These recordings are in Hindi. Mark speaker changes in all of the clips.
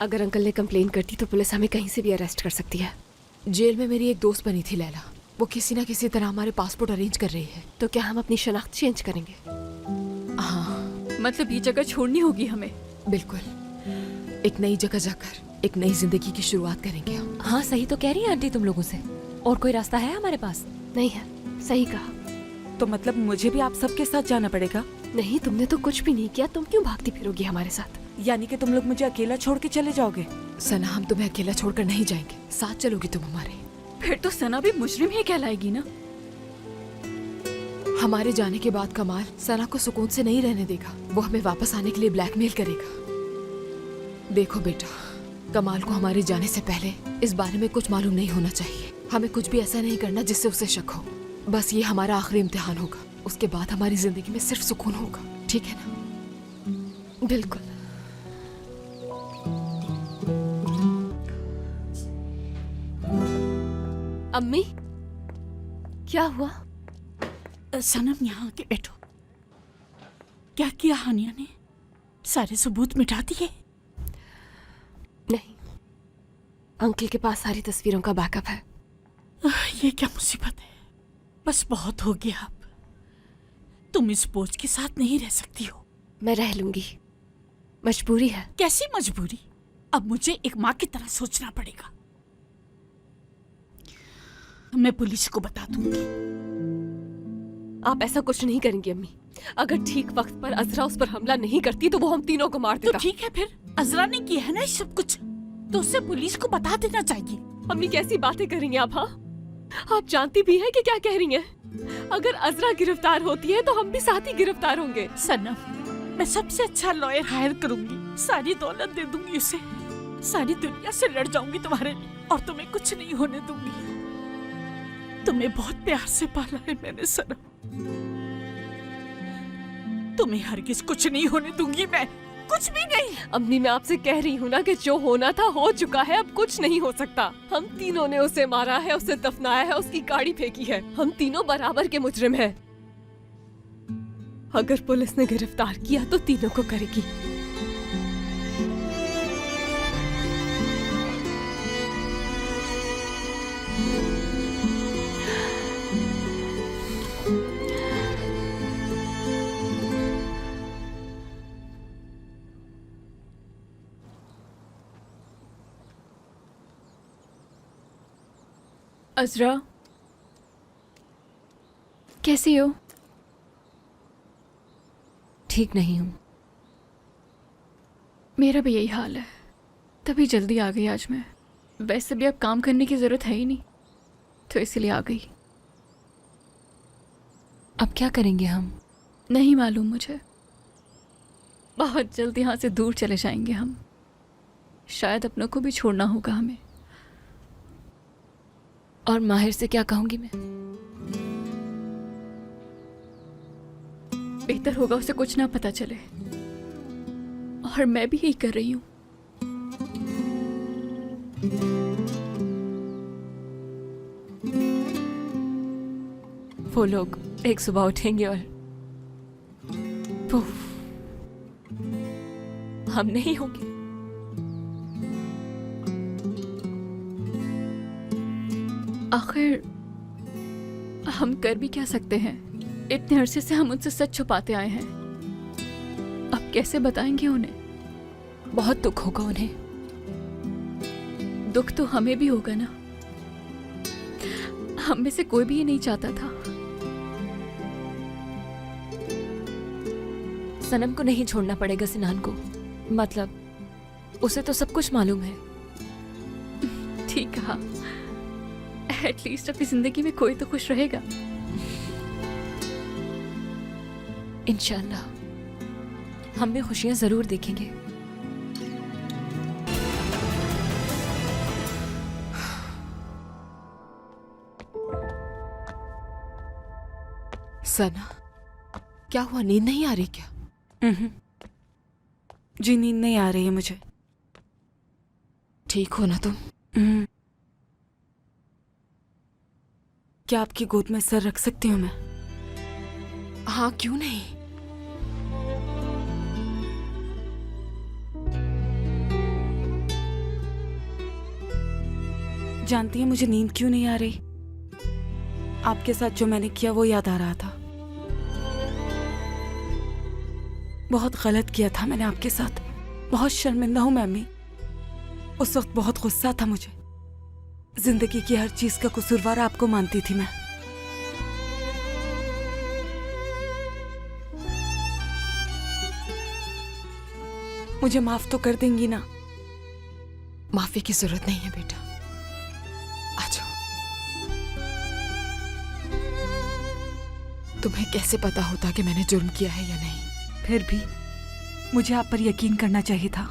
Speaker 1: अगर अंकल ने कंप्लेन कर दी तो पुलिस हमें कहीं से भी अरेस्ट कर सकती है।
Speaker 2: जेल में मेरी एक दोस्त बनी थी लैला, वो किसी ना किसी तरह हमारे पासपोर्ट अरेंज कर रही है।
Speaker 1: तो क्या हम अपनी शनाख्त चेंज करेंगे?
Speaker 2: हाँ
Speaker 3: मतलब ये जगह छोड़नी होगी हमें?
Speaker 2: बिल्कुल, एक नई जगह जाकर एक नई जिंदगी की शुरुआत करेंगे हम।
Speaker 4: हाँ सही तो कह रही है आंटी तुम लोगों से। और कोई रास्ता है हमारे पास?
Speaker 1: नहीं है, सही कहा।
Speaker 5: तो मतलब मुझे भी आप सबके साथ जाना पड़ेगा?
Speaker 1: नहीं, तुमने तो कुछ भी नहीं किया, तुम क्यों भागती फिरोगी हमारे साथ?
Speaker 5: यानी कि तुम लोग मुझे अकेला छोड़ के चले जाओगे?
Speaker 2: सना, हम तुम्हें अकेला छोड़कर नहीं जाएंगे, साथ चलोगी तुम हमारे।
Speaker 3: फिर तो सना भी मुजरिम ही कहलाएगी ना।
Speaker 2: हमारे जाने के बाद कमाल सना को सुकून से नहीं रहने देगा, वो हमें वापस आने के लिए ब्लैकमेल करेगा। देखो बेटा, कमाल को हमारे जाने से पहले इस बारे में कुछ मालूम नहीं होना चाहिए। हमें कुछ भी ऐसा नहीं करना जिससे उसे शक हो। बस ये हमारा आखिरी इम्तिहान होगा, उसके बाद हमारी जिंदगी में सिर्फ सुकून होगा, ठीक है ना?
Speaker 1: बिल्कुल। अम्मी, क्या हुआ?
Speaker 6: सनम यहाँ आके बैठो। क्या किया हानिया ने? सारे सबूत मिटा दिए?
Speaker 1: नहीं, अंकल के पास सारी तस्वीरों का बैकअप है।
Speaker 6: ये क्या मुसीबत है। बस बहुत हो गया अब। तुम इस बोझ के साथ नहीं रह सकती हो।
Speaker 1: मैं रह लूंगी, मजबूरी है।
Speaker 6: कैसी मजबूरी? अब मुझे एक माँ की तरह सोचना पड़ेगा। मैं पुलिस को बता दूंगी।
Speaker 1: आप ऐसा कुछ नहीं करेंगी अम्मी। अगर ठीक वक्त पर अजरा उस पर हमला नहीं करती तो वो हम तीनों को मार देता।
Speaker 6: तो ठीक है, फिर अजरा ने किया है ना ये सब कुछ, तो उसे पुलिस को बता देना चाहिए।
Speaker 1: अम्मी कैसी बातें कर रही हैं आप? हाँ, आप जानती भी हैं कि क्या कह रही हैं। अगर अजरा गिरफ्तार होती है तो हम भी साथ ही गिरफ्तार होंगे।
Speaker 6: सनम, मैं सबसे अच्छा लॉयर हायर करूंगी, सारी दौलत दे दूंगी उसे, सारी दुनिया से लड़ जाऊंगी तुम्हारे लिए, और तुम्हें कुछ नहीं होने दूंगी। तुम्हें बहुत प्यार से पाला है मैंने सनम, तुम्हें हरगिज कुछ नहीं होने दूंगी मैं, कुछ भी नहीं।
Speaker 1: अम्मी, मैं आपसे कह रही हूँ ना कि जो होना था हो चुका है, अब कुछ नहीं हो सकता। हम तीनों ने उसे मारा है, उसे दफनाया है, उसकी गाड़ी फेंकी है। हम तीनों बराबर के मुजरिम हैं। अगर पुलिस ने गिरफ्तार किया तो तीनों को करेगी।
Speaker 3: अजरा, कैसी हो?
Speaker 4: ठीक नहीं हूँ।
Speaker 3: मेरा भी यही हाल है, तभी जल्दी आ गई आज मैं। वैसे भी अब काम करने की जरूरत है ही नहीं, तो इसलिए आ गई।
Speaker 4: अब क्या करेंगे हम?
Speaker 3: नहीं मालूम मुझे। बहुत जल्द यहाँ से दूर चले जाएंगे हम। शायद अपनों को भी छोड़ना होगा हमें।
Speaker 4: और माहिर से क्या कहूंगी मैं?
Speaker 3: बेहतर होगा उसे कुछ ना पता चले, और मैं भी यही कर रही हूँ।
Speaker 4: वो लोग एक सुबह उठेंगे और पुफ, हम नहीं होंगे।
Speaker 3: आखिर हम कर भी क्या सकते हैं? इतने अरसे से हम उनसे सच छुपाते आए हैं, अब कैसे बताएंगे उन्हें?
Speaker 4: बहुत दुख होगा उन्हें।
Speaker 3: दुख तो हमें भी होगा ना। हम में से कोई भी ये नहीं चाहता था।
Speaker 4: सनम को नहीं छोड़ना पड़ेगा सिनान को, मतलब उसे तो सब कुछ मालूम है।
Speaker 3: ठीक कहा। एटलीस्ट अपनी जिंदगी में कोई तो खुश रहेगा।
Speaker 4: इंशाल्लाह हम भी खुशियां जरूर देखेंगे।
Speaker 2: सना, क्या हुआ? नींद नहीं आ रही क्या?
Speaker 5: जी नींद नहीं आ रही है मुझे।
Speaker 2: ठीक हो ना तुम?
Speaker 5: क्या आपकी गोद में सर रख सकती हूँ मैं?
Speaker 2: हाँ, क्यों नहीं।
Speaker 5: जानती हैं मुझे नींद क्यों नहीं आ रही? आपके साथ जो मैंने किया वो याद आ रहा था। बहुत गलत किया था मैंने आपके साथ। बहुत शर्मिंदा हूं मैं अम्मी। उस वक्त बहुत गुस्सा था मुझे। जिंदगी की हर चीज का कसूरवार आपको मानती थी मैं। मुझे माफ तो कर देंगी ना?
Speaker 2: माफी की जरूरत नहीं है बेटा, आ जाओ। तुम्हें कैसे पता होता कि मैंने जुर्म किया है या नहीं?
Speaker 5: फिर भी मुझे आप पर यकीन करना चाहिए था,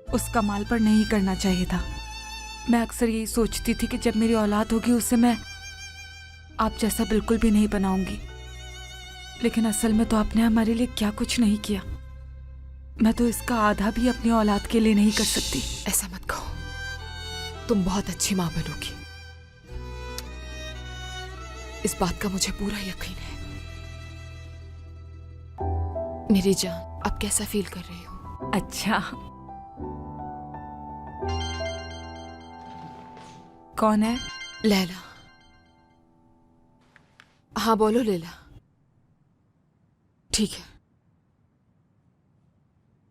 Speaker 5: उस कमाल पर नहीं करना चाहिए था। मैं अक्सर यही सोचती थी कि जब मेरी औलाद होगी उसे मैं आप जैसा बिल्कुल भी नहीं बनाऊंगी, लेकिन असल में तो आपने हमारे लिए क्या कुछ नहीं किया। मैं तो इसका आधा भी अपनी औलाद के लिए नहीं कर सकती।
Speaker 2: ऐसा मत कहो, तुम बहुत अच्छी माँ बनोगी, इस बात का मुझे पूरा यकीन है। मेरी जान, अब कैसा फील कर रही हो?
Speaker 5: अच्छा, कौन है?
Speaker 2: लैला। हाँ बोलो लैला। ठीक है,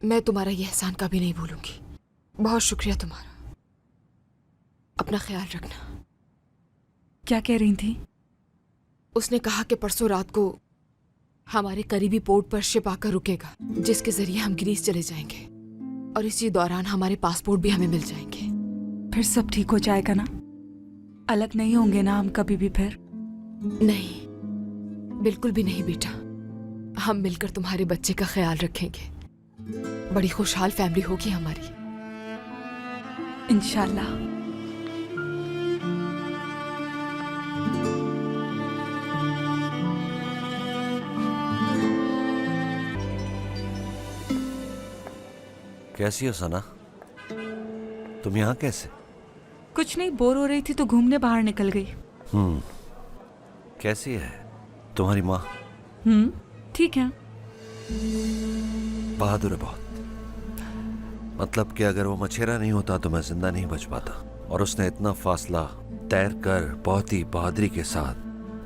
Speaker 2: मैं तुम्हारा ये एहसान कभी नहीं भूलूंगी। बहुत शुक्रिया तुम्हारा। अपना ख्याल रखना।
Speaker 5: क्या कह रही थी?
Speaker 2: उसने कहा कि परसों रात को हमारे करीबी पोर्ट पर शिप आकर रुकेगा, जिसके जरिए हम ग्रीस चले जाएंगे, और इसी दौरान हमारे पासपोर्ट भी हमें मिल जाएंगे।
Speaker 5: फिर सब ठीक हो जाएगा ना? अलग नहीं होंगे ना हम कभी भी फिर?
Speaker 2: नहीं, बिल्कुल भी नहीं बेटा। हम मिलकर तुम्हारे बच्चे का ख्याल रखेंगे। बड़ी खुशहाल फैमिली होगी हमारी,
Speaker 5: इंशाल्लाह।
Speaker 7: कैसी हो सना? तुम यहाँ कैसे?
Speaker 5: कुछ नहीं, बोर हो रही थी तो घूमने बाहर निकल गई।
Speaker 7: कैसी है तुम्हारी माँ?
Speaker 5: ठीक है।
Speaker 7: बहादुर है बहुत। मतलब कि अगर वो मछेरा नहीं होता तो मैं जिंदा नहीं बच पाता, और उसने इतना फासला तैर कर बहुत ही बहादुरी के साथ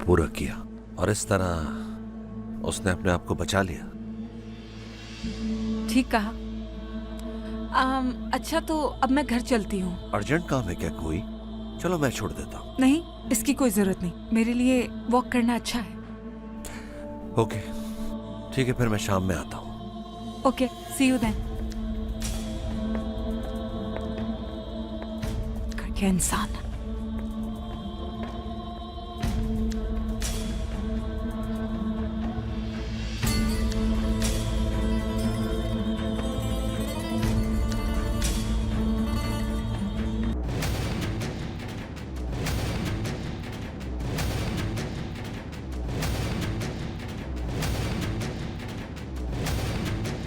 Speaker 7: पूरा किया, और इस तरह उसने अपने आप को बचा लिया।
Speaker 5: ठीक कहा। अच्छा तो अब मैं घर चलती हूँ।
Speaker 7: अर्जेंट काम है क्या कोई? चलो मैं छोड़ देता हूँ।
Speaker 5: नहीं, इसकी कोई जरूरत नहीं, मेरे लिए वॉक करना अच्छा है।
Speaker 7: ओके ठीक है, फिर मैं शाम में आता हूँ।
Speaker 5: Okay, see you then. क्या इंसान।